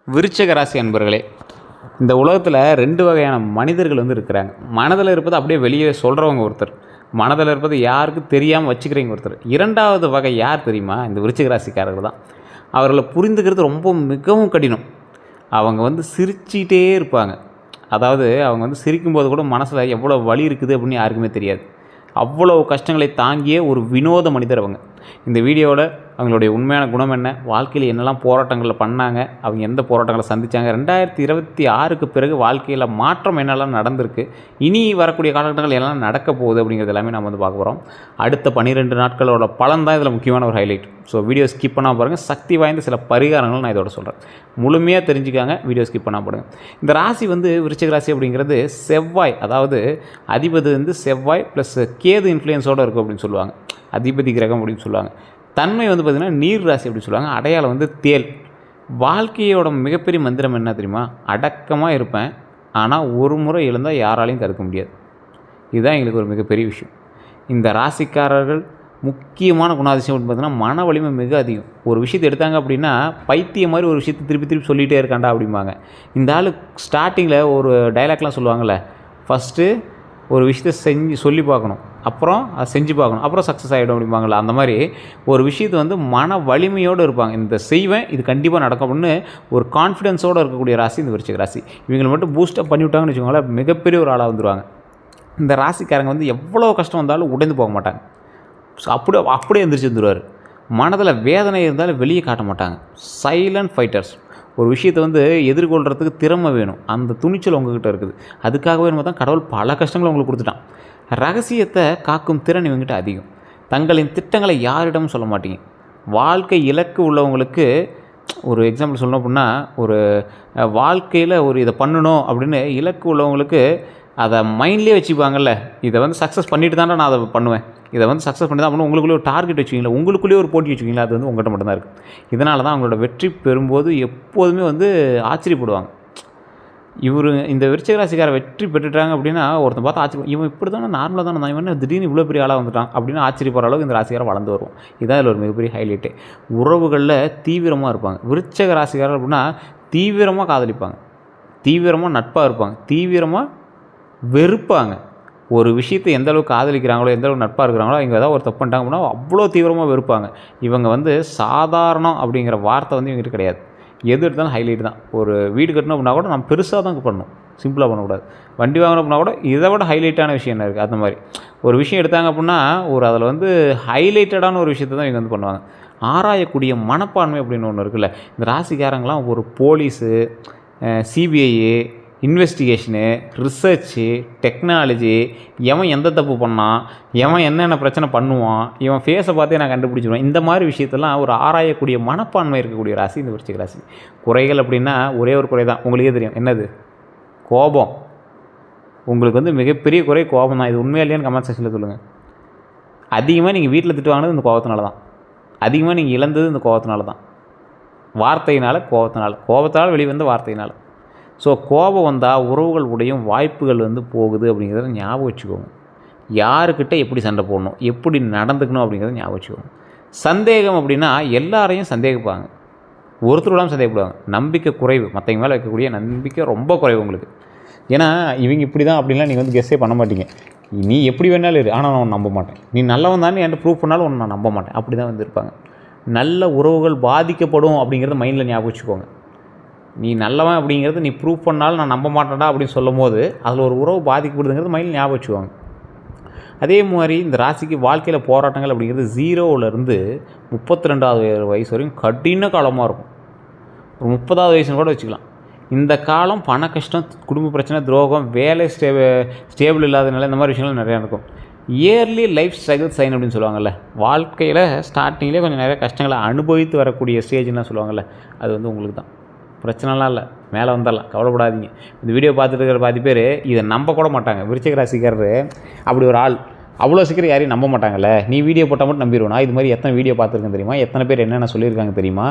விருச்சிக ராசி அன்பர்களே, இந்த உலகத்தில் 2 வகையான மனிதர்கள் இருக்கிறாங்க. மனதில் இருப்பது அப்படியே வெளியே சொல்கிறவங்க ஒருத்தர், மனதில் இருப்பது யாருக்கும் தெரியாமல் வச்சுக்கிறவங்க ஒருத்தர். 2வது வகை யார் தெரியுமா? இந்த விருச்சிக ராசிக்காரர்கள் தான். அவர்களை புரிந்துக்கிறது ரொம்ப மிகவும் கடினம். அவங்க சிரிச்சிக்கிட்டே இருப்பாங்க. அதாவது அவங்க சிரிக்கும்போது கூட மனசில் எவ்வளோ வலி இருக்குது அப்படின்னு யாருக்குமே தெரியாது. அவ்வளோ கஷ்டங்களை தாங்கிய ஒரு வினோத மனிதர் அவங்க. இந்த வீடியோவில் அவங்களுடைய உண்மையான குணம் என்ன, வாழ்க்கையில் என்னெல்லாம் போராட்டங்களில் பண்ணாங்க, அவங்க எந்த போராட்டங்களை சந்தித்தாங்க, 2026க்கு பிறகு வாழ்க்கையில் மாற்றம் என்னெல்லாம் நடந்திருக்கு, இனி வரக்கூடிய காலகட்டங்கள் என்னெல்லாம் நடக்க போகுது அப்படிங்கிறது எல்லாமே நம்ம பார்க்க போகிறோம். அடுத்த 12 நாட்களோட பலன் தான் இதில் முக்கியமான ஒரு ஹைலைட். ஸோ வீடியோ ஸ்கிப் பண்ணால் பாருங்கள். சக்தி வாய்ந்த சில பரிகாரங்கள் நான் இதோட சொல்கிறேன். முழுமையாக தெரிஞ்சுக்காங்க, வீடியோ ஸ்கிப் பண்ணால் பாருங்கள். இந்த ராசி விருச்சிக ராசி அப்படிங்கிறது செவ்வாய், அதாவது அதிபதி செவ்வாய் ப்ளஸ் கேது இன்ஃப்ளூயன்ஸோடு இருக்கும் அப்படின்னு சொல்லுவாங்க. அதிபதி கிரகம் அப்படின்னு சொல்லுவாங்க. தன்மை பார்த்திங்கன்னா நீர் ராசி அப்படின்னு சொல்லுவாங்க. அடையாளம் தேல். வாழ்க்கையோட மிகப்பெரிய மந்திரம் என்ன தெரியுமா? அடக்கமாக இருப்பேன், ஆனால் ஒரு முறை எழுந்தால் யாராலையும் தடுக்க முடியாது. இதுதான் எங்களுக்கு ஒரு மிகப்பெரிய விஷயம். இந்த ராசிக்காரர்கள் முக்கியமான குணாதிசயம் அப்படின்னு பார்த்தீங்கன்னா மன வலிமை மிக அதிகம். ஒரு விஷயத்தை எடுத்தாங்க அப்படின்னா பைத்தியம் மாதிரி ஒரு விஷயத்தை திருப்பி திருப்பி சொல்லிகிட்டே இருக்காண்டா அப்படிம்பாங்க. இந்த ஆள் ஸ்டார்டிங்கில் ஒரு டைலாக்லாம் சொல்லுவாங்கள்ல, ஃபஸ்ட்டு ஒரு விஷயத்தை சொல்லி பார்க்கணும், அப்புறம் அதை செஞ்சு பார்க்கணும், அப்புறம் சக்ஸஸ் ஆகிடும் அப்படிம்பாங்களா. அந்த மாதிரி ஒரு விஷயத்தை மன வலிமையோடு இருப்பாங்க. இந்த செய்வேன், இது கண்டிப்பாக நடக்கும் அப்படின்னு ஒரு கான்ஃபிடென்ஸோடு இருக்கக்கூடிய ராசி இந்த விருச்சிக ராசி. இவங்களை மட்டும் பூஸ்டப் பண்ணி விட்டாங்கன்னு வச்சுக்கோங்களேன், மிகப்பெரிய ஒரு ஆளாக வந்துடுவாங்க. இந்த ராசிக்காரங்க எவ்வளோ கஷ்டம் வந்தாலும் உடைந்து போக மாட்டாங்க. ஸோ அப்படியே எந்திரிச்சு வந்துடுவார். மனதில் வேதனை இருந்தாலும் வெளியே காட்ட மாட்டாங்க. Silent fighters. ஒரு விஷயத்தை எதிர்கொள்கிறதுக்கு திறமை வேணும், அந்த துணிச்சல் உங்ககிட்ட இருக்குது. அதுக்காகவே நம்ம தான் கடவுள் பல கஷ்டங்களை உங்களுக்கு கொடுத்துட்டான். ரகசியத்தை காக்கும் திறன் இவங்ககிட்ட அதிகம். தங்களின் திட்டங்களை யாரிடமும் சொல்ல மாட்டீங்க. வாழ்க்கை இலக்கு உள்ளவங்களுக்கு ஒரு எக்ஸாம்பிள் சொல்லணும் அப்படின்னா, ஒரு வாழ்க்கையில் ஒரு இதை பண்ணணும் அப்படின்னு இலக்கு உள்ளவங்களுக்கு அதை மைண்ட்லேயே வச்சுப்பாங்கல்ல, இதை சக்ஸஸ் பண்ணிட்டு தானே நான் அதை பண்ணுவேன், இதை சக்ஸஸ் பண்ணி தான் அப்படின்னு உங்களுக்குள்ளே ஒரு டார்கெட் வச்சுக்கிங்களா, உங்களுக்குள்ளேயே ஒரு போட்டி வச்சுக்கிங்களா, அது உங்கள்கிட்ட மட்டும்தான் இருக்குது. இதனால தான் அவங்களோட வெற்றி பெறும்போது எப்போதுமே ஆச்சரியப்படுவாங்க. இந்த விருச்சிக ராசிக்காரை வெற்றி பெற்றுட்டாங்க அப்படின்னா ஒருத்தன் பார்த்து ஆச்சரியம், இவன் இப்படி தானே நார்மலாக தானே நான், இவன் திடீர்னு இவ்வளோ பெரிய ஆளாக வந்துட்டான் அப்படின்னு ஆச்சரியப்படுற அளவுக்கு இந்த ராசிக்காரை வளர்ந்து வருவோம். இதான் இதில் ஒரு மிகப்பெரிய ஹைலைட்டு. உறவுகளில் தீவிரமாக இருப்பாங்க. விருச்சிக ராசிக்காரர் அப்படின்னா தீவிரமாக காதலிப்பாங்க, தீவிரமாக நட்பாக இருப்பாங்க, தீவிரமாக வெறுப்பாங்க. ஒரு விஷயத்தை எந்த அளவுக்கு காதலிக்கிறாங்களோ, எந்த அளவுக்கு நட்பாக இருக்கிறாங்களோ, இவங்க ஏதாவது ஒரு தப்பு பண்ணிட்டாங்க அப்படின்னா அவ்வளோ தீவிரமாக வெறுப்பாங்க. இவங்க சாதாரணம் அப்படிங்கிற வார்த்தை இவங்ககிட்ட கிடையாது. எது எடுத்தாலும் ஹைலைட் தான். ஒரு வீடு கட்டணும் அப்படின்னா கூட நம்ம பெருசாக தான் பண்ணணும், சிம்பிளாக பண்ணக்கூடாது. வண்டி வாங்கணும் அப்படின்னா கூட இதை விட ஹைலைட்டான விஷயம் என்ன இருக்குது, அந்த மாதிரி ஒரு விஷயம் எடுத்தாங்க அப்படின்னா ஒரு அதில் ஹைலைட்டடான ஒரு விஷயத்தை தான் இவங்க பண்ணுவாங்க. ஆராயக்கூடிய மனப்பான்மை அப்படின்னு ஒன்று இருக்குல்ல. இந்த ராசிக்காரங்களாம் ஒரு police, CBI, investigation, research, technology, எவன் எந்த தப்பு பண்ணான், எவன் என்னென்ன பிரச்சனை பண்ணுவான், இவன் ஃபேஸை பார்த்தே நான் கண்டுபிடிச்சிடுவேன். இந்த மாதிரி விஷயத்தெல்லாம் ஒரு ஆராயக்கூடிய மனப்பான்மை இருக்கக்கூடிய ராசி இந்த விருச்சிக ராசி. குறைகள் அப்படின்னா ஒரே ஒரு குறை தான், உங்களுக்கே தெரியும். என்னது? கோபம். உங்களுக்கு மிகப்பெரிய குறை கோபம் தான். இது உண்மையா இல்லையான்னு கமெண்ட் செக்ஷனில் சொல்லுங்கள். அதிகமாக நீங்கள் வீட்டில் திட்டு வாங்கினது இந்த கோபத்தினால தான். அதிகமாக நீங்கள் இழந்தது இந்த கோபத்தினால தான். வார்த்தையினால், கோபத்தினால் வெளிவந்த வார்த்தையினால். ஸோ கோபம் வந்தால் உறவுகள் உடையும் வாய்ப்புகள் போகுது அப்படிங்கிறத ஞாபகம் வச்சுக்கோங்க. யாருக்கிட்ட எப்படி சண்டை போடணும், எப்படி நடந்துக்கணும் அப்படிங்கிறத ஞாபகம் வச்சுக்கோங்க. சந்தேகம் அப்படின்னா எல்லாரையும் சந்தேகிப்பாங்க, ஒருத்தர் விடாமல் சந்தேகப்படுவாங்க. நம்பிக்கை குறைவு, மற்றவங்க மேலே வைக்கக்கூடிய நம்பிக்கை ரொம்ப குறைவு உங்களுக்கு. ஏன்னா இவங்க இப்படி தான் அப்படின்லாம் நீங்கள் கெஸ்ஸே பண்ண மாட்டீங்க. நீ எப்படி வேணாலும் இரு, ஆனால் நான் நம்ப மாட்டேன். நீ நல்லவன் தானே என்கிட்ட ப்ரூவ் பண்ணாலும் ஒன்று நான் நம்ப மாட்டேன். அப்படி தான் இருப்பாங்க. நல்ல உறவுகள் பாதிக்கப்படும் அப்படிங்கிறத மைண்டில் ஞாபகம் வச்சுக்கோங்க. நீ நல்லவன் அப்படிங்கிறது நீ ப்ரூவ் பண்ணாலும் நான் நம்ப மாட்டேன்டா அப்படின்னு சொல்லும் போது அதில் ஒரு உறவு பாதிக்கப்படுதுங்கிறது மைண்டில் ஞாபகம் வச்சுக்குவாங்க. அதே மாதிரி இந்த ராசிக்கு வாழ்க்கையில் போராட்டங்கள் அப்படிங்கிறது 0லேருந்து 32வது வயசு வரைக்கும் கடின காலமாக இருக்கும். ஒரு 30வது வயசுன்னு கூட வச்சுக்கலாம். இந்த காலம் பண கஷ்டம், குடும்ப பிரச்சனை, துரோகம், வேலை ஸ்டேபிள் இல்லாத நிலை, இந்த மாதிரி விஷயங்கள் நிறையா இருக்கும். இயர்லி லைஃப் ஸ்ட்ரகிள் சைன் அப்படின்னு சொல்லுவாங்கள்ல. வாழ்க்கையில் ஸ்டார்டிங்லேயே கொஞ்சம் நிறைய கஷ்டங்களை அனுபவித்து வரக்கூடிய ஸ்டேஜ்லாம் சொல்லுவாங்கள்ல, அது உங்களுக்கு தான். பிரச்சனைலாம் இல்லை, மேலே வந்துடலாம், கவலைப்படாதீங்க. இந்த வீடியோ பார்த்துட்டு இருக்கிற பாதி பேர் இதை நம்ப கூட மாட்டாங்க. விருச்சிக ராசிக்காரரு அப்படி ஒரு ஆள். அவ்வளோ சீக்கிரம் யாரையும் நம்ப மாட்டாங்கல்ல. நீ வீடியோ போட்டால் மட்டும் நம்பிடுவேனா? இது மாதிரி எத்தனை வீடியோ பார்த்துருக்கேன் தெரியுமா? எத்தனை பேர் என்னென்ன சொல்லியிருக்காங்க தெரியுமா?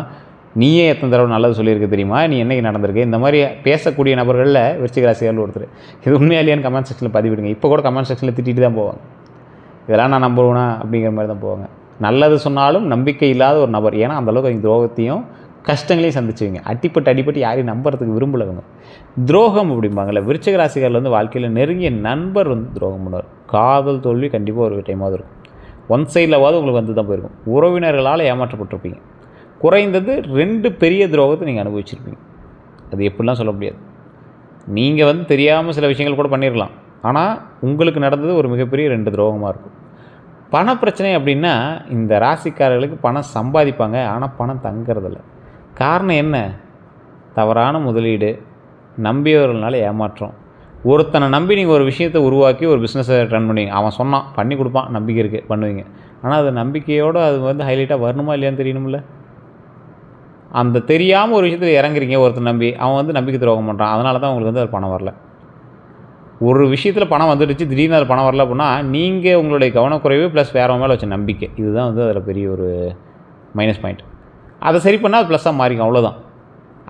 நீயே எத்தனை தடவை நல்லது சொல்லியிருக்க தெரியுமா? நீ என்றைக்கு நடந்திருக்கு? இந்த மாதிரி பேசக்கூடிய நபர்களில் விருச்சிக ராசிக்காரர் ஒருத்தர். இது உண்மையா இல்லையான்னு கமெண்ட் செக்ஷனில் பதிவிடுங்க. இப்போ கூட கமெண்ட் செக்ஷனில் திட்டிட்டு தான் போவாங்க. இதெல்லாம் நான் நம்புவேனா அப்படிங்கிற மாதிரி தான் போவாங்க. நல்லது சொன்னாலும் நம்பிக்கை இல்லாத ஒரு நபர். ஏன்னா அந்தளவுக்கு அவங்க துரோகத்தையும் கஷ்டங்களையும் சந்திச்சுவீங்க. அடிப்பட்டு யாரையும் நம்புறதுக்கு விரும்பலவங்க. துரோகம் அப்படிம்பாங்கள்ல, விருச்சிக ராசிக்காரர்கள் வந்து வாழ்க்கையில் நெருங்கிய நண்பர் வந்து துரோகம் பண்ணுவார். காதல் தோல்வி கண்டிப்பாக ஒரு டைமாவது இருக்கும். ஒன் சைடில்வாவது உங்களுக்கு வந்து தான் போயிருக்கும். உறவினர்களால் ஏமாற்றப்பட்டிருப்பீங்க. குறைந்தது 2 பெரிய துரோகத்தை நீங்கள் அனுபவிச்சிருப்பீங்க. அது எப்படிலாம் சொல்ல முடியாது. நீங்கள் வந்து தெரியாமல் சில விஷயங்கள் கூட பண்ணிடலாம். ஆனால் உங்களுக்கு நடந்தது ஒரு மிகப்பெரிய 2 துரோகமாக இருக்கும். பணப்பிரச்சனை அப்படின்னா இந்த ராசிக்காரர்களுக்கு பணம் சம்பாதிப்பாங்க, ஆனால் பணம் தங்கிறதில்ல. காரணம் என்ன? தவறான முதலீடு, நம்பியவர்களால் ஏமாற்றம். ஒருத்தனை நம்பி நீங்கள் ஒரு விஷயத்தை உருவாக்கி ஒரு பிஸ்னஸை ரன் பண்ணுவீங்க. அவன் சொன்னான், பண்ணி கொடுப்பான், நம்பிக்கை இருக்குது, பண்ணுவீங்க. ஆனால் அது நம்பிக்கையோடு அது வந்து ஹைலைட்டாக வரணுமா இல்லையான்னு தெரியணும்ல. அந்த தெரியாமல் ஒரு விஷயத்தில் இறங்குறீங்க ஒருத்தர் நம்பி, அவன் வந்து நம்பிக்கை துரோகம் பண்ணுறான். அதனால தான் உங்களுக்கு வந்து அது பணம் வரல. ஒரு விஷயத்தில் பணம் வந்துடுச்சு, திடீர்னு அது பணம் வரல அப்படின்னா நீங்கள் உங்களுடைய கவனக்குறைவு ப்ளஸ் வேறு மேலே வச்ச நம்பிக்கை, இதுதான் வந்து அதில் பெரிய ஒரு மைனஸ் பாயிண்ட். அதை சரி பண்ணால் அது ப்ளஸ்ஸாக மாறிக்கும், அவ்வளோதான்.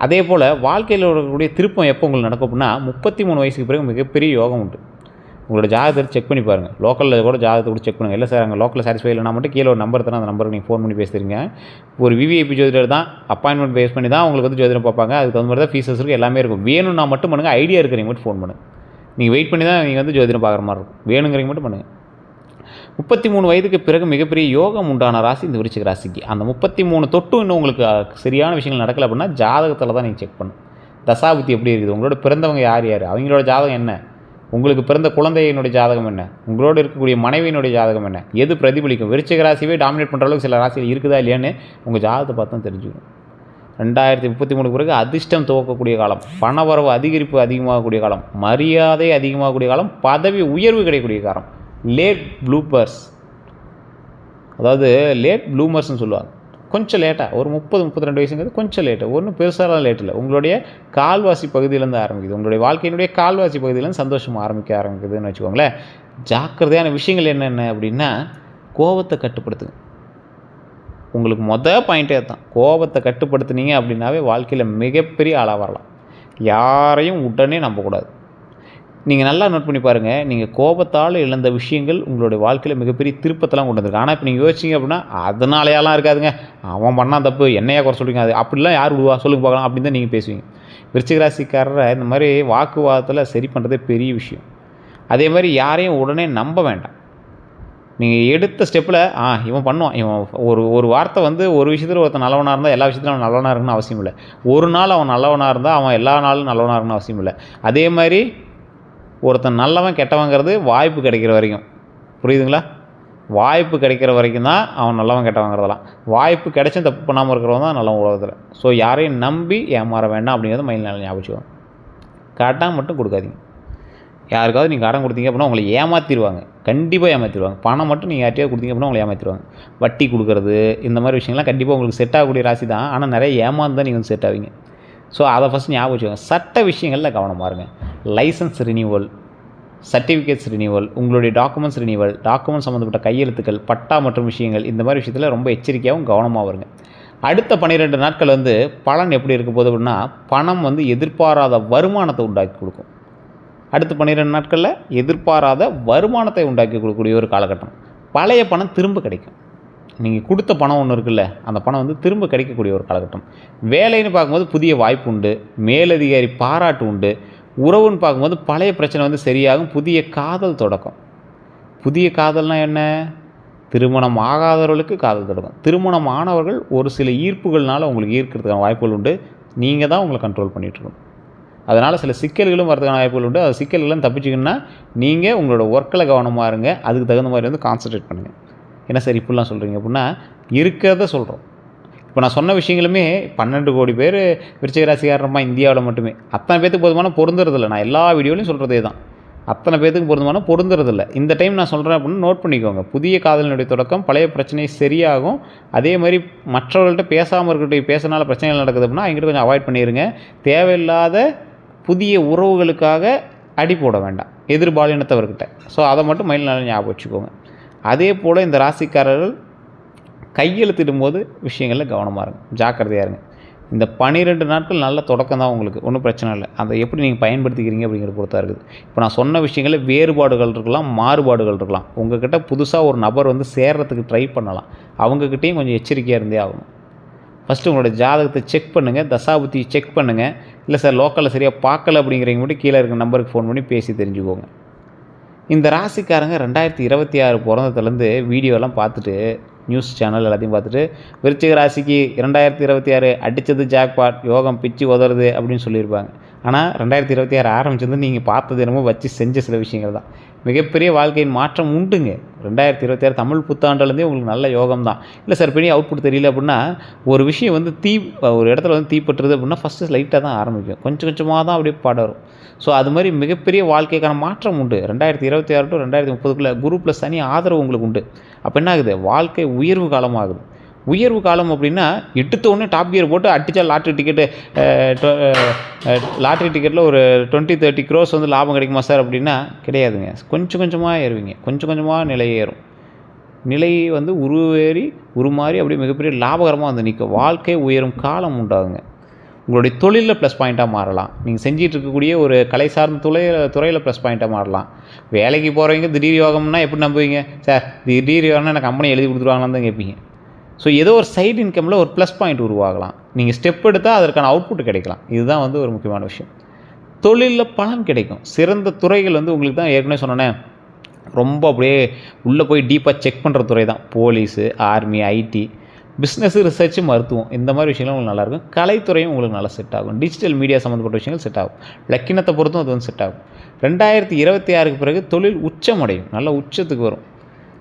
அதே போல் வாழ்க்கையில் இருக்கக்கூடிய திருப்பம் எப்போ உங்களுக்கு நடக்கும் அப்படின்னா 33 வயசுக்கு பிறகு மிகப்பெரிய யோகம் உண்டு. உங்களோட ஜாதகத்தை செக் பண்ணி பாருங்கள். லோக்கலில் கூட ஜாதகத்தை கூட செக் பண்ணுங்கள். இல்லை சார் அங்கே லோக்கலில் சாட்டிஸ்ஃபை இல்லைனா மட்டும் கீழே ஒரு நம்பர் தரேன், அந்த நம்பருக்கு நீங்கள் ஃபோன் பண்ணி பேசுகிறீங்க. ஒரு விவிஐபி ஜோதிடர் தான், அப்பாயின்மெண்ட் பேஸ் பண்ணி தான் உங்களுக்கு வந்து ஜோதிடம் பார்ப்பாங்க. அதுக்கு தகுந்த மாதிரி தான் ஃபீஸஸ் இருக்குது, எல்லாமே இருக்கும். வேணும்னா மட்டும் பண்ணுங்கள், ஐடியா இருக்கிறீங்க மட்டும் ஃபோன் பண்ணுங்கள். நீங்கள் வெயிட் பண்ணி தான் நீங்கள் வந்து ஜோதிடம் பார்க்குற மாதிரி இருக்கும். வேணுங்கிறீங்க மட்டும் பண்ணுங்கள். 33 வயதுக்கு பிறகு மிகப்பெரிய யோகம் உண்டான ராசி இந்த விருச்சிக ராசிக்கு. அந்த 33 தொட்டும் இன்னும் உங்களுக்கு சரியான விஷயங்கள் நடக்கலை அப்படின்னா ஜாதகத்தில் தான் நீங்கள் செக் பண்ணணும். தசாபுத்தி எப்படி இருக்குது, உங்களோட பிறந்தவங்க யார் யார், அவங்களோட ஜாதகம் என்ன, உங்களுக்கு பிறந்த குழந்தையினுடைய ஜாதகம் என்ன, உங்களோட இருக்கக்கூடிய மனைவியினுடைய ஜாதகம் என்ன, எது பிரதிபலிக்கும். விருச்சிக ராசியே டாமினேட் பண்ணுற அளவுக்கு சில ராசியில் இருக்குதா இல்லையான்னு உங்கள் ஜாதகத்தை பார்த்து தான் தெரிஞ்சுக்கணும். 2033 பிறகு அதிர்ஷ்டம் துவக்கக்கூடிய காலம், பணவரவு அதிகரிப்பு அதிகமாகக்கூடிய காலம், மரியாதை அதிகமாகக்கூடிய காலம், பதவி உயர்வு கிடைக்கக்கூடிய காலம். லேட் ப்ளூமர்ஸ், அதாவது லேட் ப்ளூமர்ஸ்னு சொல்லுவாங்க. கொஞ்சம் லேட்டாக ஒரு 30-32 வயசுங்கிறது கொஞ்சம் லேட்டு, ஒன்றும் பெருசாக லேட் இல்லை. உங்களுடைய கால்வாசி பகுதியிலேருந்து ஆரம்பிக்குது. உங்களுடைய வாழ்க்கையினுடைய கால்வாசி பகுதியிலேருந்து சந்தோஷம் ஆரம்பிக்குதுன்னு வச்சுக்கோங்களேன். ஜாக்கிரதையான விஷயங்கள் என்னென்ன அப்படின்னா, கோபத்தை கட்டுப்படுத்துங்க. உங்களுக்கு பாயிண்ட்டே தான். கோபத்தை கட்டுப்படுத்துனீங்க அப்படின்னாவே வாழ்க்கையில் மிகப்பெரிய ஆளாக வரலாம். யாரையும் உடனே நம்பக்கூடாது. நீங்கள் நல்லா நோட் பண்ணி பாருங்கள், நீங்கள் கோபத்தால் இழந்த விஷயங்கள் உங்களுடைய வாழ்க்கையில் மிகப்பெரிய திருப்பத்தெல்லாம் கொண்டு வந்திருக்கு. ஆனால் இப்போ நீங்கள் யோசிச்சிங்க அப்படின்னா அதனாலையெல்லாம் இருக்காதுங்க, அவன் பண்ணால் தப்பு என்னையா குறை சொல்கிறீங்க, அது அப்படிலாம் யார் விடுவா சொல்லுங்க பார்க்கலாம் அப்படின்னு தான் நீங்கள் பேசுவீங்க. விருச்சிக ராசிக்காரரை இந்த மாதிரி வாக்குவாதத்தில் சரி பண்ணுறதே பெரிய விஷயம். அதே மாதிரி யாரையும் உடனே நம்ப வேண்டாம். நீங்கள் எடுத்த ஸ்டெப்பில் இவன் பண்ணுவான், இவன் ஒரு வார்த்தை வந்து ஒரு விஷயத்தில் ஒருத்தன் நல்லவனாக இருந்தால் எல்லா விஷயத்திலும் அவன் நல்லவனாக இருக்குன்னு அவசியம் இல்லை. ஒரு நாள் அவன் நல்லவனாக இருந்தால் அவன் எல்லா நாளும் நல்லவனாக இருக்குன்னு அவசியம் இல்லை. அதே மாதிரி ஒருத்தன் நல்லவன் கெட்டவங்கிறது வாய்ப்பு கிடைக்கிற வரைக்கும், புரியுதுங்களா? வாய்ப்பு கிடைக்கிற வரைக்கும் தான் அவன் நல்லவன் கெட்டவங்கிறதெல்லாம். வாய்ப்பு கிடைச்சும் தப்பு பண்ணாமல் இருக்கிறவன் தான் நல்லவன் உலகத்தில். ஸோ யாரையும் நம்பி ஏமாற வேண்டாம் அப்படிங்கிறது மைண்ட் நல்லா ஞாபகம். கடன் மட்டும் கொடுக்காதீங்க. யாருக்காவது நீங்கள் கடன் கொடுத்தீங்க அப்படின்னா உங்களை ஏமாற்றிடுவாங்க, கண்டிப்பாக ஏமாற்றிடுவாங்க. பணம் மட்டும் நீங்கள் யார்ட்டையாவது கொடுத்தீங்க அப்படின்னா உங்களை ஏமாற்றிடுவாங்க. வட்டி கொடுக்குறது இந்த மாதிரி விஷயங்கள்லாம் கண்டிப்பாக உங்களுக்கு செட் ஆகக்கூடிய ராசி தான். ஆனால் நிறைய ஏமாந்து தான் நீங்கள் வந்து செட் ஆவீங்க. ஸோ அதை ஃபஸ்ட் ஞாபகம் வச்சுக்கோங்க. சட்ட விஷயங்களில் கவனமாக இருங்க. லைசன்ஸ் ரினியூவல், சர்டிஃபிகேட்ஸ் ரினியூவல், உங்களுடைய டாக்குமெண்ட்ஸ் ரினியூவல், டாக்குமெண்ட் சம்மந்தப்பட்ட கையெழுத்துக்கள், பட்டா மற்றும் விஷயங்கள், இந்த மாதிரி விஷயத்தில் ரொம்ப எச்சரிக்கையாகவும் கவனமாக வருங்க. அடுத்த 12 நாட்கள் வந்து பலன் எப்படி இருக்க போகுது அப்படின்னா, பணம் வந்து எதிர்பாராத வருமானத்தை உண்டாக்கி கொடுக்கும். அடுத்த 12 நாட்களில் எதிர்பாராத வருமானத்தை உண்டாக்கி கொடுக்கக்கூடிய ஒரு காலகட்டம். பழைய பணம் திரும்ப கிடைக்கும். நீங்கள் கொடுத்த பணம் ஒன்று இருக்குல்ல, அந்த பணம் வந்து திரும்ப கிடைக்கக்கூடிய ஒரு காலகட்டம். வேலைன்னு பார்க்கும்போது புதிய வாய்ப்பு உண்டு, மேலதிகாரி பாராட்டு உண்டு. உறவுன்னு பார்க்கும்போது பழைய பிரச்சனை வந்து சரியாகும், புதிய காதல் தொடக்கம். புதிய காதல்னால் என்ன? திருமணம் ஆகாதவர்களுக்கு காதல் தொடக்கம். திருமணம் ஆனவர்கள் ஒரு சில ஈர்ப்புகள்னால உங்களுக்கு ஈர்க்கிறதுக்கான வாய்ப்புகள் உண்டு. நீங்கள் தான் உங்களை கண்ட்ரோல் பண்ணிகிட்ருக்கணும். அதனால் சில சிக்கல்களும் வரதுக்கான வாய்ப்புகள் உண்டு. அது சிக்கல்களும் தப்பிச்சிங்கன்னா நீங்கள் உங்களோட ஒர்க்கில் கவனமாக இருங்க. அதுக்கு தகுந்த மாதிரி வந்து கான்சன்ட்ரேட் பண்ணுங்கள். என்ன சார் இப்படிலாம் சொல்கிறீங்க அப்படின்னா, இருக்கிறத சொல்கிறோம். இப்போ நான் சொன்ன விஷயங்களுமே 12 கோடி பேர் விருச்சிக ராசிக்காரமா இந்தியாவில் மட்டுமே. அத்தனை பேத்துக்கு போதுமான பொருந்துறதில்லை. நான் எல்லா வீடியோலையும் சொல்கிறதே தான். அத்தனை பேத்துக்கு பொருந்துமான பொருந்துறதில்லை. இந்த டைம் நான் சொல்கிறேன் அப்படின்னு நோட் பண்ணிக்கோங்க. புதிய காதலினுடைய தொடக்கம், பழைய பிரச்சனை சரியாகும். அதே மாதிரி மற்றவர்கள்ட்ட பேசாமல் இருக்கட்டும், பேசினால பிரச்சனைகள் நடக்குது அப்படின்னா எங்கிட்ட கொஞ்சம் அவாய்ட் பண்ணிடுங்க. தேவையில்லாத புதிய உறவுகளுக்காக அடி போட வேண்டாம் எதிர்பாலினத்தவர்கிட்ட. ஸோ அதை மட்டும் மைண்டில் நல்லா ஞாபகம் வச்சுக்கோங்க. அதே போல் இந்த ராசிக்காரர்கள் கையெழுத்திடும்போது விஷயங்களில் கவனமாக இருங்க, ஜாக்கிரதையாக இருங்க. இந்த 12 நாட்கள் நல்ல தொடக்கம் தான் உங்களுக்கு, ஒன்றும் பிரச்சனை இல்லை. அதை எப்படி நீங்கள் பயன்படுத்திக்கிறீங்க அப்படிங்கிறத பொறுத்தா இருக்குது. இப்போ நான் சொன்ன விஷயங்களில் வேறுபாடுகள் இருக்கலாம், மாறுபாடுகள் இருக்கலாம். உங்கள்கிட்ட புதுசாக ஒரு நபர் வந்து சேர்றதுக்கு ட்ரை பண்ணலாம். அவங்கக்கிட்டேயும் கொஞ்சம் எச்சரிக்கையாக இருந்தே ஆகணும். ஃபஸ்ட்டு உங்களோட ஜாதகத்தை செக் பண்ணுங்கள், தசாபுத்தி செக் பண்ணுங்கள். இல்லை சார் லோக்கலில் சரியாக பார்க்கல அப்படிங்கிறவங்க மட்டும் கீழே இருக்க நம்பருக்கு ஃபோன் பண்ணி பேசி தெரிஞ்சுக்கோங்க. இந்த ராசிக்காரங்க 2026 பிறந்ததுலேருந்து வீடியோலாம் பார்த்துட்டு, நியூஸ் சேனல் எல்லாத்தையும் பார்த்துட்டு, விருச்சிக ராசிக்கு 2026 அடித்தது ஜாக்பாட், யோகம் பிச்சு உதறது அப்படின்னு சொல்லியிருப்பாங்க. ஆனால் 2026 ஆரம்பிச்சது நீங்கள் பார்த்தது என்னமோ வச்சு செஞ்ச சில விஷயங்கள் தான். மிகப்பெரிய வாழ்க்கையின் மாற்றம் உண்டுங்க. 2026 தமிழ் புத்தாண்டுலேருந்தே உங்களுக்கு நல்ல யோகம் தான். இல்லை சார் பெரிய அவுட்புட் தெரியல அப்படின்னா, ஒரு விஷயம் வந்து ஒரு இடத்துல வந்து தீப்பற்றுது அப்படின்னா ஃபஸ்ட்டு லைட்டாக தான் ஆரம்பிக்கும். கொஞ்சம் கொஞ்சமாக தான் அப்படியே படரும். ஸோ அது மாதிரி மிகப்பெரிய வாழ்க்கைக்கான மாற்றம் உண்டு. 2026 டு 2030க்குள்ளே குரு ப்ளஸ் சனி ஆதரவு உங்களுக்கு உண்டு. அப்போ என்ன ஆகுது, வாழ்க்கை உயர்வு காலமாகுது. உயர்வு காலம் அப்படின்னா எடுத்த உடனே டாப் கியர் போட்டு அடித்தா லாட்ரி டிக்கெட்டில் ஒரு 20-30 க்ரோஸ் வந்து லாபம் கிடைக்குமா சார் அப்படின்னா கிடையாதுங்க. கொஞ்சம் கொஞ்சமாக ஏறுவீங்க, கொஞ்சம் கொஞ்சமாக நிலை ஏறும். நிலை வந்து உருமாறி அப்படியே மிகப்பெரிய லாபகரமாக வந்து நிற்கும். வாழ்க்கை உயரும் காலம் உண்டாகுங்க. உங்களுடைய தொழிலில் ப்ளஸ் பாயிண்ட்டாக மாறலாம். நீங்கள் செஞ்சிட்டு இருக்கக்கூடிய ஒரு கலை சார்ந்த துறையில் ப்ளஸ் பாயிண்ட்டாக மாறலாம். வேலைக்கு போகிறவங்க திடீர் யோகம்னா எப்படி நம்புவீங்க? சார் திடீர் யோகம்னா எனக்கு கம்பெனி எழுதி கொடுத்துருவாங்கன்னு தான் கேட்பீங்க. ஸோ ஏதோ ஒரு சைடு இன்கமில் ஒரு ப்ளஸ் பாயிண்ட் உருவாகலாம். நீங்கள் ஸ்டெப் எடுத்தால் அதற்கான அவுட்புட் கிடைக்கலாம். இதுதான் வந்து ஒரு முக்கியமான விஷயம். தொழிலில் பலன் கிடைக்கும். சிறந்த துறைகள் வந்து உங்களுக்கு தான் ஏற்கனவே சொன்னேன்னே, ரொம்ப அப்படியே உள்ளே போய் டீப்பாக செக் பண்ணுற துறை தான். Police, army, IT, business, research, மருத்துவம், இந்த மாதிரி விஷயங்கள் உங்களுக்கு நல்லாயிருக்கும். கலைத்துறையும் உங்களுக்கு நல்லா செட் ஆகும். டிஜிட்டல் மீடியா சம்மந்தப்பட்ட விஷயங்கள் செட் ஆகும். லக்கினத்தை பொறுத்தும் அது வந்து செட் ஆகும். 2026க்கு பிறகு தொழில் உச்சமடையும். நல்ல உச்சத்துக்கு வரும்.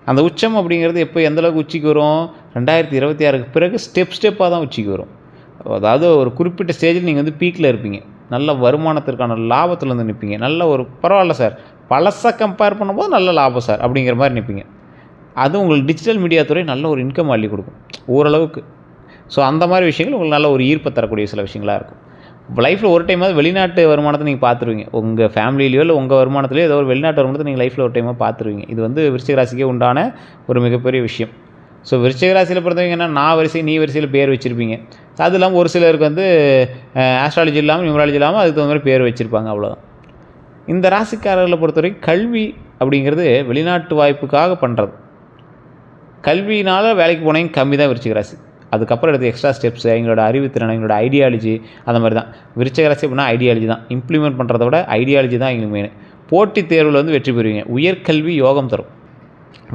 அந்த உச்சம் அப்படிங்கிறது எப்போ எந்தளவுக்கு உச்சிக்கு வரும்? 2026க்கு பிறகு ஸ்டெப்பாக தான் உச்சிக்கு வரும். அதாவது ஒரு குறிப்பிட்ட ஸ்டேஜில் நீங்கள் வந்து பீக்கில் இருப்பீங்க. நல்ல வருமானத்திற்கான லாபத்தில் வந்து நிற்பீங்க. நல்ல ஒரு பரவாயில்ல சார், பழசை கம்பேர் பண்ணும்போது நல்ல லாபம் சார் அப்படிங்கிற மாதிரி நிற்பீங்க. அது உங்களுக்கு டிஜிட்டல் மீடியா துறை நல்ல ஒரு இன்கம் அள்ளி கொடுக்கும் ஓரளவுக்கு. ஸோ அந்த மாதிரி விஷயங்கள் உங்களுக்கு நல்ல ஒரு ஈர்ப்பை தரக்கூடிய சில விஷயங்களாக இருக்கும். லைஃப்பில் ஒரு டைமாவது வெளிநாட்டு வருமானத்தை நீங்கள் பார்த்துருவீங்க. உங்கள் ஃபேமிலியிலையோ இல்லை உங்கள் வருமானத்திலையோ ஏதோ ஒரு வெளிநாட்டு வருமானத்தை நீங்கள் லைஃப்பில் ஒரு டைமாக பார்த்துருவீங்க. இது வந்து விருச்சிக ராசிக்கே உண்டான ஒரு மிகப்பெரிய விஷயம். ஸோ விருச்சிக ராசியில் பொறுத்தவரைக்கும் என்ன, நான் வரிசை நீ வரிசையில் பேர் வச்சுருப்பீங்க. அது இல்லாமல் ஒரு சிலருக்கு வந்து ஆஸ்ட்ராலஜி இல்லாமல் நியூமராலஜி இல்லாமல் அதுக்கு தகுந்த மாதிரி பேர் வச்சுருப்பாங்க. அவ்வளோதான். இந்த ராசிக்காரர்களை பொறுத்தவரைக்கும் கல்வி அப்படிங்கிறது வெளிநாட்டு வாய்ப்புக்காக பண்ணுறது. கல்வியினால் வேலைக்கு போனவங்க கம்மி தான் விருச்சிக ராசி. அதுக்கப்புறம் எடுத்து எக்ஸ்ட்ரா ஸ்டெப்ஸு, எங்களோட அறிவுத்திறன், எங்களோட ஐடியாலஜி, அந்த மாதிரி தான். விருச்சிக ராசி அப்படின்னா ஐடியாலஜி தான். இம்ப்ளிமெண்ட் பண்ணுறத விட ஐடியாலஜி தான் எங்களுக்கு மெயின். போட்டித் தேர்வில் வந்து வெற்றி பெறுவீங்க. உயர்கல்வி யோகம் தரும்.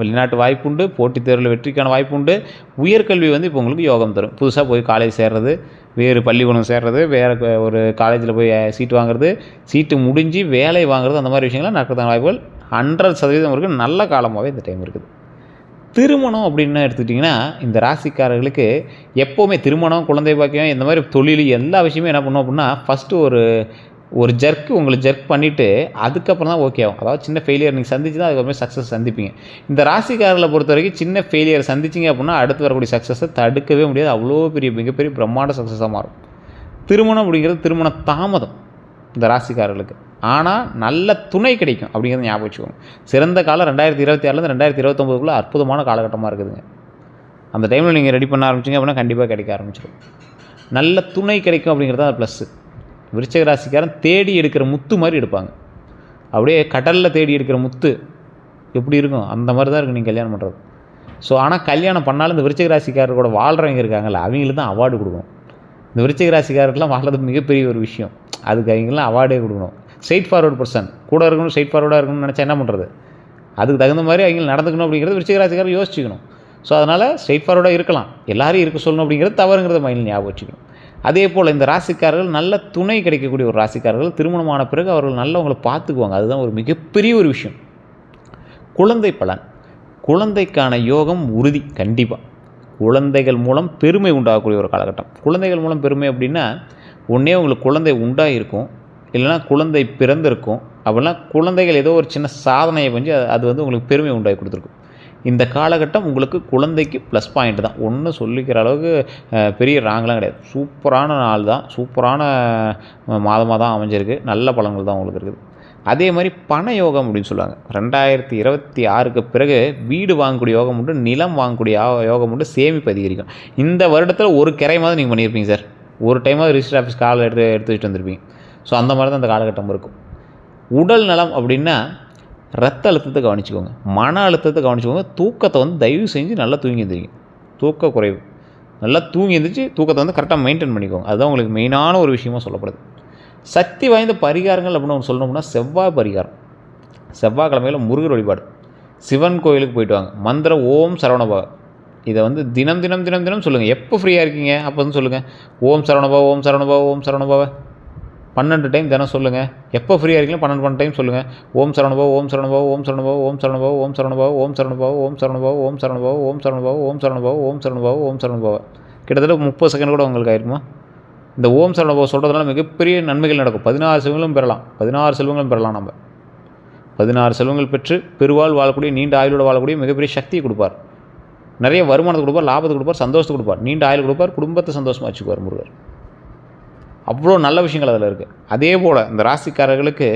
வெளிநாட்டு வாய்ப்பு உண்டு, போட்டித் தேர்வில் வெற்றிக்கான வாய்ப்பு உண்டு. உயர்கல்வி வந்து இப்போ உங்களுக்கு யோகம் தரும். புதுசாக போய் காலேஜ் சேர்றது, வேறு பள்ளிக்கூடம் சேர்றது, வேறு ஒரு காலேஜில் போய் சீட்டு வாங்குறது, சீட்டு முடிஞ்சு வேலை வாங்குறது, அந்த மாதிரி விஷயங்கள்லாம் நடக்கிறதான வாய்ப்புகள் 100% இருக்குது. நல்ல காலமாகவே இந்த டைம் இருக்குது. திருமணம் அப்படின்னு எடுத்துக்கிட்டிங்கன்னா, இந்த ராசிக்காரர்களுக்கு எப்போவுமே திருமணம், குழந்தை பாக்கியம், இந்த மாதிரி தொழில் எல்லா விஷயமே என்ன பண்ணும் அப்படின்னா, ஃபஸ்ட்டு ஒரு உங்களை ஜர்க் பண்ணிவிட்டு அதுக்கப்புறம் தான் ஓகே ஆகும். அதாவது சின்ன ஃபெயிலியர் நீங்கள் சந்திச்சு தான் அதுக்கப்புறமே சக்ஸஸ் சந்திப்பீங்க. இந்த ராசிக்காரர்களை பொறுத்த வரைக்கும் சின்ன ஃபெயிலியர் சந்திச்சிங்க அப்படின்னா அடுத்து வரக்கூடிய சக்ஸஸை தடுக்கவே முடியாது. அவ்வளோ மிகப்பெரிய பிரம்மாண்ட சக்ஸஸாக மாறும். திருமணம் அப்படிங்கிறது திருமண தாமதம் இந்த ராசிக்காரர்களுக்கு. ஆனால் நல்ல துணை கிடைக்கும் அப்படிங்கிறத ஞாபகம் வச்சுக்கோங்க. சிறந்த காலம் 2026லேருந்து 2029க்குள்ளே அற்புதமான காலகட்டமாக இருக்குதுங்க. அந்த டைமில் நீங்கள் ரெடி பண்ண ஆரம்பிச்சிங்க அப்படின்னா கண்டிப்பாக கிடைக்க ஆரம்பிச்சிடும். நல்ல துணை கிடைக்கும் அப்படிங்கிறது தான் ப்ளஸ்ஸு. விருச்சிக ராசிக்காரன் தேடி எடுக்கிற முத்து மாதிரி எடுப்பாங்க. அப்படியே கடலில் தேடி எடுக்கிற முத்து எப்படி இருக்கும் அந்த மாதிரி தான் இருக்கும் நீங்கள் கல்யாணம் பண்ணுறது. ஸோ ஆனால் கல்யாணம் பண்ணாலும் இந்த விருச்சிக ராசிக்காரர் கூட வாழ்கிறவங்க இருக்காங்கல்ல, அவங்களுக்கு தான் அவார்டு கொடுக்கணும். இந்த விருச்சிக ராசிக்காரருக்குலாம் வாழ்றது மிகப்பெரிய ஒரு விஷயம். அதுக்கு அவங்களாம் அவார்டே கொடுக்கணும். ஸ்ட்ரெயிட் ஃபார்வர்டு பர்சன் கூட இருக்கணும், ஸ்ட்ரெயிட் ஃபார்வர்டாக இருக்கணும்னு நினச்சா என்ன பண்ணுறது? அதுக்கு தகுந்த மாதிரி அவங்க நடந்துக்கணும் அப்படிங்கிறது விருச்சிக ராசிக்காரர் யோசிச்சுக்கணும். ஸோ அதனால் ஸ்ட்ரெயிட் ஃபார்வர்டாக இருக்கலாம், எல்லாரையும் இருக்க சொல்லணும் அப்படிங்கிறது தவறுங்கிறத மைண்டில் ஞாபகம் வச்சுக்கணும். அதே போல் இந்த ராசிக்காரர்கள் நல்ல துணை கிடைக்கக்கூடிய ஒரு ராசிக்காரர்கள் திருமணமான பிறகு அவர்கள் நல்லவங்களை பார்த்துக்குவாங்க. அதுதான் ஒரு மிகப்பெரிய ஒரு விஷயம். குழந்தை பலன், குழந்தைக்கான யோகம் உறுதி. கண்டிப்பாக குழந்தைகள் மூலம் பெருமை உண்டாகக்கூடிய ஒரு காலகட்டம். குழந்தைகள் மூலம் பெருமை அப்படின்னா ஒன்றே உங்களுக்கு குழந்தை உண்டாகிருக்கும், இல்லைனா குழந்தை பிறந்திருக்கும். அப்படின்னா குழந்தைகள் ஏதோ ஒரு சின்ன சாதனையை பண்ணி அது வந்து உங்களுக்கு பெருமை உண்டாகி கொடுத்துருக்கும். இந்த காலகட்டம் உங்களுக்கு குழந்தைக்கு ப்ளஸ் பாயிண்ட் தான். ஒன்றும் சொல்லிக்கிற அளவுக்கு பெரிய ராங்கெலாம் கிடையாது. சூப்பரான நாள் தான், சூப்பரான மாதமாக தான் அமைஞ்சிருக்கு. நல்ல பலன்கள் தான் உங்களுக்கு இருக்குது. அதே மாதிரி பண யோகம் அப்படின்னு சொல்லுவாங்க. 2026க்கு பிறகு வீடு வாங்கக்கூடிய யோகம் உண்டு, நிலம் வாங்கக்கூடிய யோகம் உண்டு, சேமிப்பு அதிகரிக்கும். இந்த வருடத்தில் ஒரு கிரைமாவது நீங்கள் பண்ணியிருப்பீங்க சார். ஒரு டைமாவது ரிஜிஸ்டர் ஆஃபீஸ் காலில் எடுத்து வச்சுட்டு வந்திருப்பீங்க. ஸோ அந்த மாதிரி தான் இந்த காலகட்டம் இருக்கும். உடல் நலம் அப்படின்னா ரத்த அழுத்தத்தை கவனிச்சுக்கோங்க, மன அழுத்தத்தை கவனிச்சுக்கோங்க. தூக்கத்தை வந்து தயவு செஞ்சு நல்லா தூங்கி எழுந்திரிங்க. தூக்க குறைவு நல்லா தூங்கி எழுந்திரிச்சு தூக்கத்தை வந்து கரெக்டாக மெயின்டைன் பண்ணிக்கோங்க. அதுதான் உங்களுக்கு மெயினான ஒரு விஷயமாக சொல்லப்படுது. சக்தி வாய்ந்த பரிகாரங்கள் அப்படின்னு ஒன்று சொல்லணும்னா செவ்வாய் பரிகாரம். செவ்வாய்க்கிழமையில் முருகர் வழிபாடு, சிவன் கோயிலுக்கு போயிட்டு வாங்க. மந்திரம் ஓம் சரவணபவ. இதை வந்து தினம் தினம் தினம் தினம் சொல்லுங்கள். எப்போ ஃப்ரீயாக இருக்கீங்க அப்போ வந்து சொல்லுங்கள். ஓம் சரவணபவ, ஓம் சரவணபவ, ஓம் சரவணபவ 12 டைம் தினம் சொல்லுங்கள். எப்போ ஃப்ரீயாக இருக்கீங்களோ 12 டைம் சொல்லுங்கள். ஓம் சரவணபவ, ஓம் சரவணபவ, ஓம் சரவணபவ, ஓம் சரவணபவ, ஓம் சரவணபவ, ஓம் சரவணபவ, ஓம் சரவணபவ, ஓம் சரவணபவ, ஓம் சரவணபவ, ஓம் சரவணபவ, ஓம் சரவணபவ, ஓம் சரவணபவ. கிட்டத்தட்ட 30 செகண்ட் கூட உங்களுக்கு ஆயிருமா? இந்த ஓம் சரவணபவ சொல்கிறதுனால மிகப்பெரிய நன்மைகள் நடக்கும். 16 செல்வங்களும் பெறலாம். 16 செல்வங்களும் பெறலாம். நம்ம 16 செல்வங்கள் பெற்று பெருவாள் வாழக்கூடிய, நீண்ட ஆயுளோடு வாழக்கூடிய மிகப்பெரிய சக்தியை கொடுப்பார். நிறைய வருமானத்தை கொடுப்பார், லாபத்தை கொடுப்பார், சந்தோஷத்தை கொடுப்பார், நீண்ட ஆயுள் கொடுப்பார், குடும்பத்தை சந்தோஷமாக வச்சுக்குவார் முருகர். அவ்வளோ நல்ல விஷயங்கள் அதில் இருக்குது. அதே போல் இந்த ராசிக்காரர்களுக்கு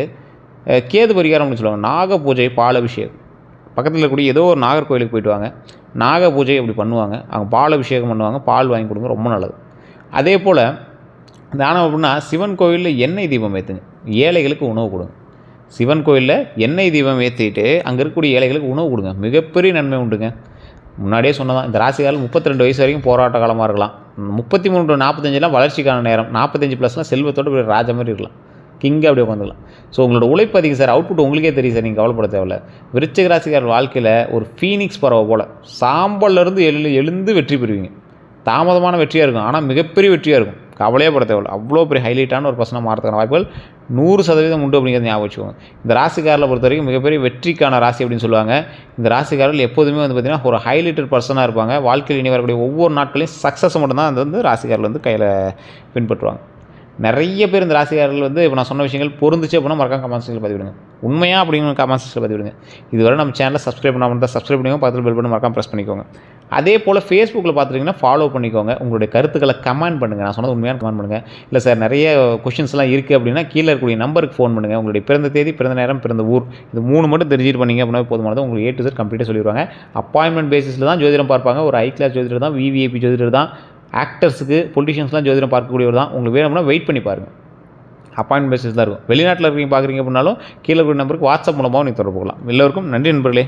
கேது பரிகாரம்னு சொல்லுவாங்க. நாக பூஜை, பால் அபிஷேகம். பக்கத்தில் இருக்கக்கூடிய ஏதோ ஒரு நாகர்கோயிலுக்கு போயிட்டு வாங்க. நாக பூஜை அப்படி பண்ணுவாங்க. அவங்க பால் அபிஷேகம் பண்ணுவாங்க, பால் வாங்கி கொடுங்க, ரொம்ப நல்லது. அதே போல் தானம் அப்படின்னா சிவன் கோயிலில் எண்ணெய் தீபம் ஏற்றுங்க, ஏழைகளுக்கு உணவு கொடுங்க. சிவன் கோயிலில் எண்ணெய் தீபம் ஏற்றிட்டு அங்கே இருக்கக்கூடிய ஏழைகளுக்கு உணவு கொடுங்க, மிகப்பெரிய நன்மை உண்டுங்க. முன்னாடியே சொன்னதான், இந்த ராசிக்காரர்கள் 32 வயசு வரைக்கும் போராட்ட காலமாக இருக்கலாம். 33 to 45 வளர்ச்சிக்கான நேரம். 45+ செல்வத்தோடு இப்படி ராஜா மாதிரி இருக்கலாம், கிங்காக அப்படியே உட்காந்துக்கலாம். ஸோ உங்களோட உழைப்பு அதிகம் சார், அவுட்புட் உங்களுக்கே தெரியும் சார், நீங்கள் கவலைப்பட தேவையில்ல. விருச்சிக ராசிக்காரர் வாழ்க்கையில் ஒரு ஃபீனிக்ஸ் பறவை போல் சாம்பல்லேருந்து எழுந்து வெற்றி பெறுவீங்க. தாமதமான வெற்றியாக இருக்கும், ஆனால் மிகப்பெரிய வெற்றியாக இருக்கும். கவலையே பட தேவையில்லை. அவ்வளோ பெரிய ஹைலைட்டான ஒரு பர்சனாக மாறதுக்கான வாய்ப்புகள் 100% உண்டு அப்படிங்கிறத ஞாபகம் வச்சுக்கோங்க. இந்த ராசிக்காரர்களை பொறுத்த வரைக்கும் மிகப்பெரிய வெற்றிக்கான ராசி அப்படின்னு சொல்லுவாங்க. இந்த ராசிக்காரர்கள் எப்போதுமே வந்து பார்த்திங்கன்னா ஒரு ஹைலைட்டட் பர்சனாக இருப்பாங்க. வாழ்க்கையில் இனி வரக்கூடிய ஒவ்வொரு நாட்களையும் சக்ஸஸ் மட்டும்தான் அது வந்து ராசிக்காரர்கள் வந்து கையில் பின்பற்றுவாங்க. நிறைய பேர் இந்த ராசிக்காரர்கள் வந்து இப்போ நான் சொன்ன விஷயங்கள் பொருந்துச்சு அப்படின்னா மறக்காம கமெண்ட் செக்ஷனில் பதிவிடுங்க. உண்மையாக அப்படிங்கிற கமெண்ட் செக்ஷனில் பதிவிடுங்க. இதுவரை நம்ம சேனலை சப்ஸ்கிரைப் பண்ணாமல் தான் சப்ஸ்கிரைப் பண்ணிக்கோங்க, பக்கத்தில் பெல் பட்டன் மறக்காம ப்ரெஸ் பண்ணிக்கோங்க. அதே போல் ஃபேஸ்புக்கில் பார்த்துட்டிங்கன்னா ஃபாலோ பண்ணிக்கோங்க. உங்களுடைய கருத்துக்களை கமெண்ட் பண்ணுங்கள். நான் சொன்னது உண்மையான கமெண்ட் பண்ணுங்கள். இல்லை சார் நிறைய கொஷின்ஸ்லாம் இருக்குது அப்படின்னா கீழே இருக்கக்கூடிய நம்பருக்கு ஃபோன் பண்ணுங்கள். உங்களுடைய பிறந்த தேதி, பிறந்த நேரம், பிறந்த ஊர், இது 3 மட்டும் தெரிஞ்சுட்டு பண்ணிங்க அப்படின்னா போதுமானது. உங்களுக்கு A to Z கம்ப்ளீட்டாக சொல்லிடுவாங்க. அப்பாயின்மெண்ட் பேசிஸில் தான் ஜோதிடம் பார்ப்பாங்க. ஒரு ஹை கிளாஸ் ஜோதிடர் தான், VVIP ஜோதிடர் தான். ஆக்டர்ஸுக்கு, பொலிட்டிஷியன்ஸ்லாம் ஜோதிடம் பார்க்கக்கூடியவர் தான். உங்களுக்கு வேணும்னா வெயிட் பண்ணி பாருங்கள். அப்பாயின்மெண்ட் பேசிஸ் தான் இருக்கும். வெளிநாட்டில் இருக்கீங்க பார்க்குறீங்க அப்படின்னாலும் கீழே இருக்கிற நம்பருக்கு வாட்ஸ்அப் மூலமாக நீங்கள் தொடர்பு கொள்ளலாம். எல்லோருக்கும் நன்றி நண்பர்களே.